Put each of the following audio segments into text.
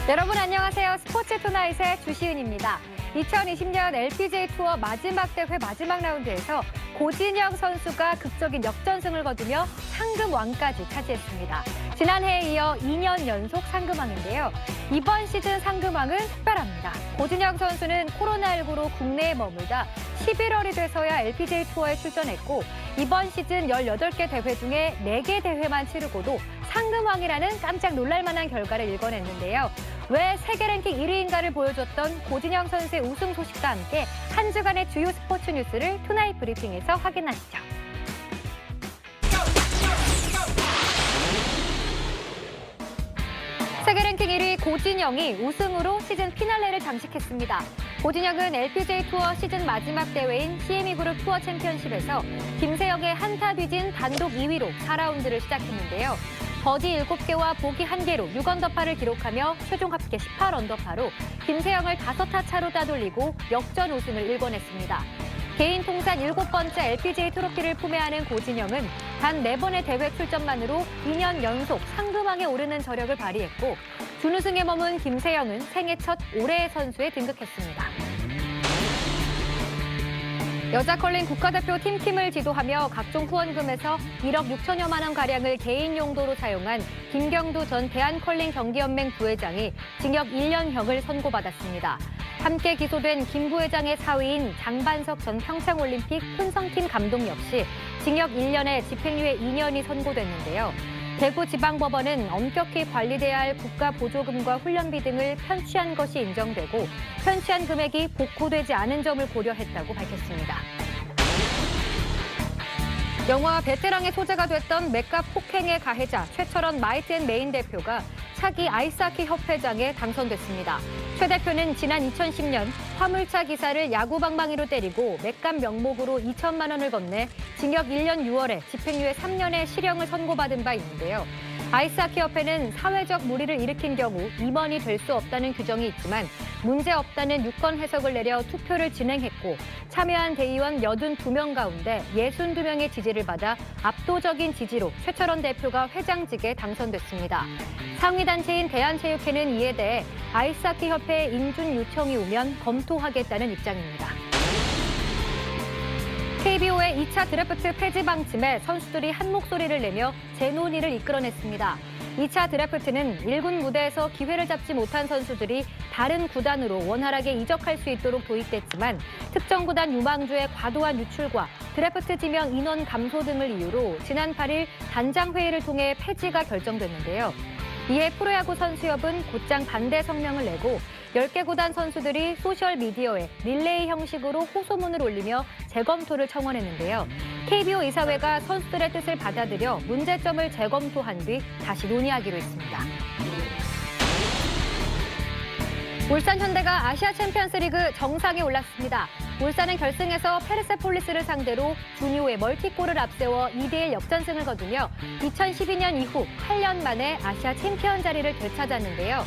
여러분 안녕하세요. 스포츠 투나잇의 주시은입니다. 2020년 LPGA 투어 마지막 대회 마지막 라운드에서 고진영 선수가 극적인 역전승을 거두며 상금왕까지 차지했습니다. 지난해에 이어 2년 연속 상금왕인데요. 이번 시즌 상금왕은 특별합니다. 고진영 선수는 코로나19로 국내에 머물다 11월이 돼서야 LPGA 투어에 출전했고 이번 시즌 18개 대회 중에 4개 대회만 치르고도 상금왕이라는 깜짝 놀랄만한 결과를 일궈냈는데요. 왜 세계 랭킹 1위인가를 보여줬던 고진영 선수의 우승 소식과 함께 한 주간의 주요 스포츠 뉴스를 투나잇 브리핑에서 확인하시죠. 세계 랭킹 1위 고진영이 우승으로 시즌 피날레를 장식했습니다. 고진영은 LPGA 투어 시즌 마지막 대회인 CME 그룹 투어 챔피언십에서 김세영의 한타 뒤진 단독 2위로 4라운드를 시작했는데요. 버디 7개와 보기 1개로 6언더파를 기록하며 최종 합계 18언더파로 김세영을 5타 차로 따돌리고 역전 우승을 일궈냈습니다. 개인 통산 7번째 LPGA 트로피를 품에 안은 고진영은 단 4번의 대회 출전만으로 2년 연속 상금왕에 오르는 저력을 발휘했고 준우승에 머문 김세영은 생애 첫 올해의 선수에 등극했습니다. 여자 컬링 국가대표 팀팀을 지도하며 각종 후원금에서 1억 6천여만 원가량을 개인 용도로 사용한 김경두 전 대한컬링경기연맹 부회장이 징역 1년형을 선고받았습니다. 함께 기소된 김 부회장의 사위인 장반석 전 평창올림픽 혼성팀 감독 역시 징역 1년에 집행유예 2년이 선고됐는데요. 대구지방법원은 엄격히 관리돼야 할 국가 보조금과 훈련비 등을 편취한 것이 인정되고 편취한 금액이 복구되지 않은 점을 고려했다고 밝혔습니다. 영화 베테랑의 소재가 됐던 맥갑 폭행의 가해자 최철원 마이트앤메인 대표가 차기 아이스하키 협회장에 당선됐습니다. 최 대표는 지난 2010년 화물차 기사를 야구방망이로 때리고 맥감 명목으로 2천만 원을 건네 징역 1년 6월에 집행유예 3년의 실형을 선고받은 바 있는데요. 아이스하키 협회는 사회적 물의를 일으킨 경우 임원이 될 수 없다는 규정이 있지만 문제없다는 유권 해석을 내려 투표를 진행했고 참여한 대의원 82명 가운데 62명의 지지를 받아 압도적인 지지로 최철원 대표가 회장직에 당선됐습니다. 상위단체인 대한체육회는 이에 대해 아이스하키 협회에 인준 요청이 오면 검토하겠다는 입장입니다. KBO의 2차 드래프트 폐지 방침에 선수들이 한 목소리를 내며 재논의를 이끌어냈습니다. 2차 드래프트는 1군 무대에서 기회를 잡지 못한 선수들이 다른 구단으로 원활하게 이적할 수 있도록 도입됐지만 특정 구단 유망주의 과도한 유출과 드래프트 지명 인원 감소 등을 이유로 지난 8일 단장 회의를 통해 폐지가 결정됐는데요. 이에 프로야구 선수협은 곧장 반대 성명을 내고 10개 구단 선수들이 소셜미디어에 릴레이 형식으로 호소문을 올리며 재검토를 청원했는데요. KBO 이사회가 선수들의 뜻을 받아들여 문제점을 재검토한 뒤 다시 논의하기로 했습니다. 울산 현대가 아시아 챔피언스 리그 정상에 올랐습니다. 울산은 결승에서 페르세폴리스를 상대로 주니오의 멀티골을 앞세워 2대1 역전승을 거두며 2012년 이후 8년 만에 아시아 챔피언 자리를 되찾았는데요.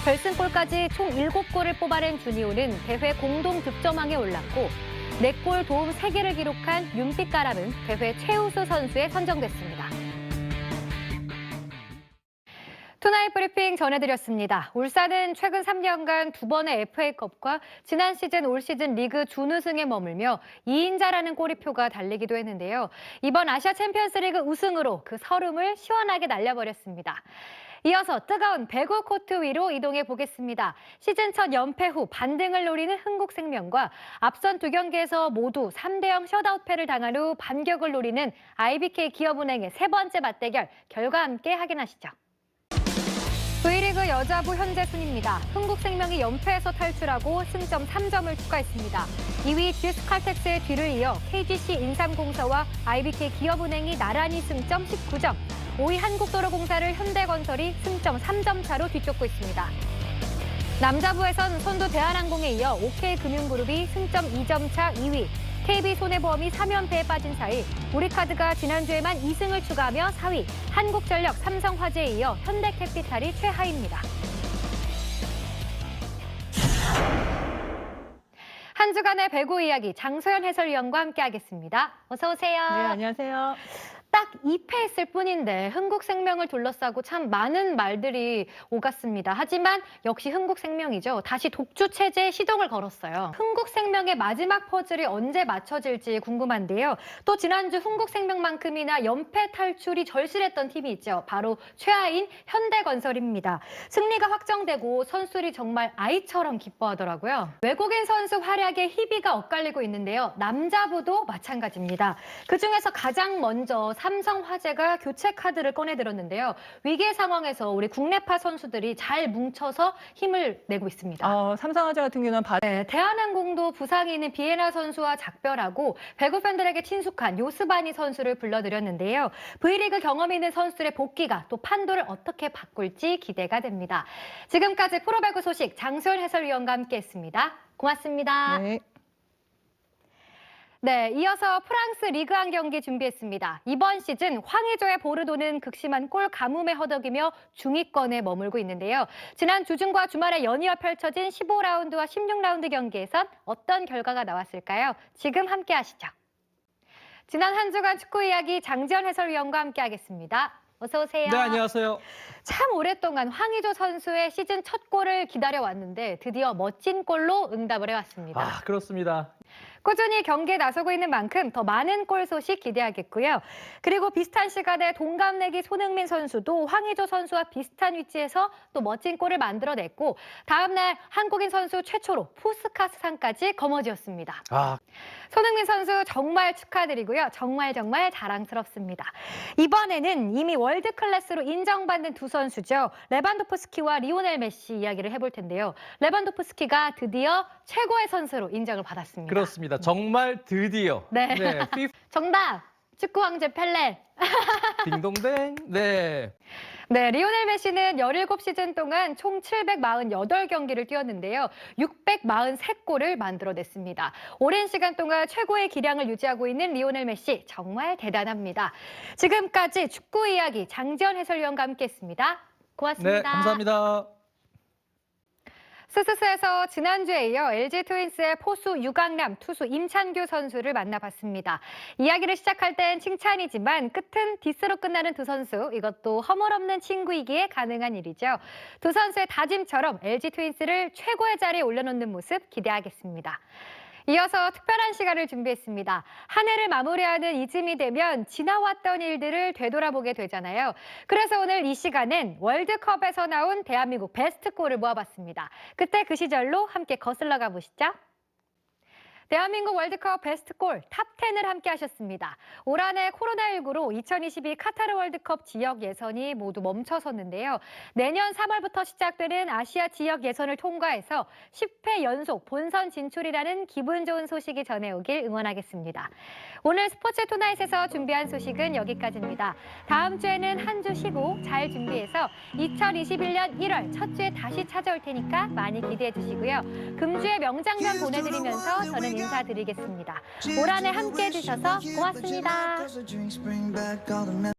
결승골까지 총 7골을 뽑아낸 주니오는 대회 공동 득점왕에 올랐고 4골 도움 3개를 기록한 윤빛가람은 대회 최우수 선수에 선정됐습니다. 투나잇 브리핑 전해드렸습니다. 울산은 최근 3년간 2번의 FA컵과 지난 시즌 올 시즌 리그 준우승에 머물며 2인자라는 꼬리표가 달리기도 했는데요. 이번 아시아 챔피언스 리그 우승으로 그 서름을 시원하게 날려버렸습니다. 이어서 뜨거운 배구 코트 위로 이동해 보겠습니다. 시즌 첫 연패 후 반등을 노리는 흥국생명과 앞선 2경기에서 모두 3대0 셧아웃패를 당한 후 반격을 노리는 IBK 기업은행의 세 번째 맞대결, 결과 함께 확인하시죠. V리그 여자부 현재 순입니다. 흥국생명이 연패에서 탈출하고 승점 3점을 추가했습니다. 2위 GS칼텍스의 뒤를 이어 KGC 인삼공사와 IBK 기업은행이 나란히 승점 19점, 5위 한국도로공사를 현대건설이 승점 3점 차로 뒤쫓고 있습니다. 남자부에선 선두 대한항공에 이어 OK금융그룹이 승점 2점 차 2위, KB손해보험이 3연패에 빠진 사이 우리카드가 지난주에만 2승을 추가하며 4위, 한국전력, 삼성화재에 이어 현대캐피탈이 최하위입니다. 한 주간의 배구 이야기 장소연 해설위원과 함께하겠습니다. 어서 오세요. 네, 안녕하세요. 딱 2패했을 뿐인데 흥국생명을 둘러싸고 참 많은 말들이 오갔습니다. 하지만 역시 흥국생명이죠. 다시 독주 체제에 시동을 걸었어요. 흥국생명의 마지막 퍼즐이 언제 맞춰질지 궁금한데요. 또 지난주 흥국생명만큼이나 연패 탈출이 절실했던 팀이 있죠. 바로 최하인 현대건설입니다. 승리가 확정되고 선수들이 정말 아이처럼 기뻐하더라고요. 외국인 선수 활약에 희비가 엇갈리고 있는데요. 남자부도 마찬가지입니다. 그중에서 가장 먼저 삼성화재가 교체 카드를 꺼내들었는데요. 위기 상황에서 우리 국내파 선수들이 잘 뭉쳐서 힘을 내고 있습니다. 삼성화재 같은 경우는 네, 대한항공도 부상이 있는 비에나 선수와 작별하고 배구 팬들에게 친숙한 요스바니 선수를 불러들였는데요. V리그 경험이 있는 선수들의 복귀가 또 판도를 어떻게 바꿀지 기대가 됩니다. 지금까지 프로배구 소식 장소연 해설위원과 함께했습니다. 고맙습니다. 네. 네, 이어서 프랑스 리그1 경기 준비했습니다. 이번 시즌 황의조의 보르도는 극심한 골 가뭄에 허덕이며 중위권에 머물고 있는데요. 지난 주중과 주말에 연이어 펼쳐진 15라운드와 16라운드 경기에선 어떤 결과가 나왔을까요? 지금 함께 하시죠. 지난 한 주간 축구 이야기 장지연 해설위원과 함께하겠습니다. 어서 오세요. 네, 안녕하세요. 참 오랫동안 황의조 선수의 시즌 첫 골을 기다려왔는데 드디어 멋진 골로 응답을 해왔습니다. 그렇습니다. 꾸준히 경기에 나서고 있는 만큼 더 많은 골 소식 기대하겠고요. 그리고 비슷한 시간에 동갑내기 손흥민 선수도 황의조 선수와 비슷한 위치에서 또 멋진 골을 만들어냈고 다음 날 한국인 선수 최초로 푸스카스상까지 거머쥐었습니다. 손흥민 선수 정말 축하드리고요. 정말 자랑스럽습니다. 이번에는 이미 월드 클래스로 인정받는 두 선수죠. 레반도프스키와 리오넬 메시 이야기를 해볼 텐데요. 레반도프스키가 드디어 최고의 선수로 인정을 받았습니다. 그렇습니다. 정말 드디어. 네. FIFA 정답! 축구 왕제 펠레. 딩동댕. 네. 네, 리오넬 메시는 17시즌 동안 총 748경기를 뛰었는데요. 643골을 만들어냈습니다. 오랜 시간 동안 최고의 기량을 유지하고 있는 리오넬 메시 정말 대단합니다. 지금까지 축구 이야기 장지연 해설위원과 함께했습니다. 고맙습니다. 네, 감사합니다. 스스스에서 지난주에 이어 LG 트윈스의 포수 유강남, 투수 임찬규 선수를 만나봤습니다. 이야기를 시작할 땐 칭찬이지만 끝은 디스로 끝나는 두 선수, 이것도 허물없는 친구이기에 가능한 일이죠. 두 선수의 다짐처럼 LG 트윈스를 최고의 자리에 올려놓는 모습 기대하겠습니다. 이어서 특별한 시간을 준비했습니다. 한 해를 마무리하는 이쯤이 되면 지나왔던 일들을 되돌아보게 되잖아요. 그래서 오늘 이 시간엔 월드컵에서 나온 대한민국 베스트골을 모아봤습니다. 그때 그 시절로 함께 거슬러 가보시죠. 대한민국 월드컵 베스트골 탑10을 함께 하셨습니다. 올 한 해 코로나19로 2022 카타르 월드컵 지역 예선이 모두 멈춰섰는데요. 내년 3월부터 시작되는 아시아 지역 예선을 통과해서 10회 연속 본선 진출이라는 기분 좋은 소식이 전해오길 응원하겠습니다. 오늘 스포츠 투나잇에서 준비한 소식은 여기까지입니다. 다음 주에는 한 주 쉬고 잘 준비해서 2021년 1월 첫 주에 다시 찾아올 테니까 많이 기대해 주시고요. 금주의 명장면 보내드리면서 저는 인사드리겠습니다. 올 한 해 함께해 주셔서 고맙습니다.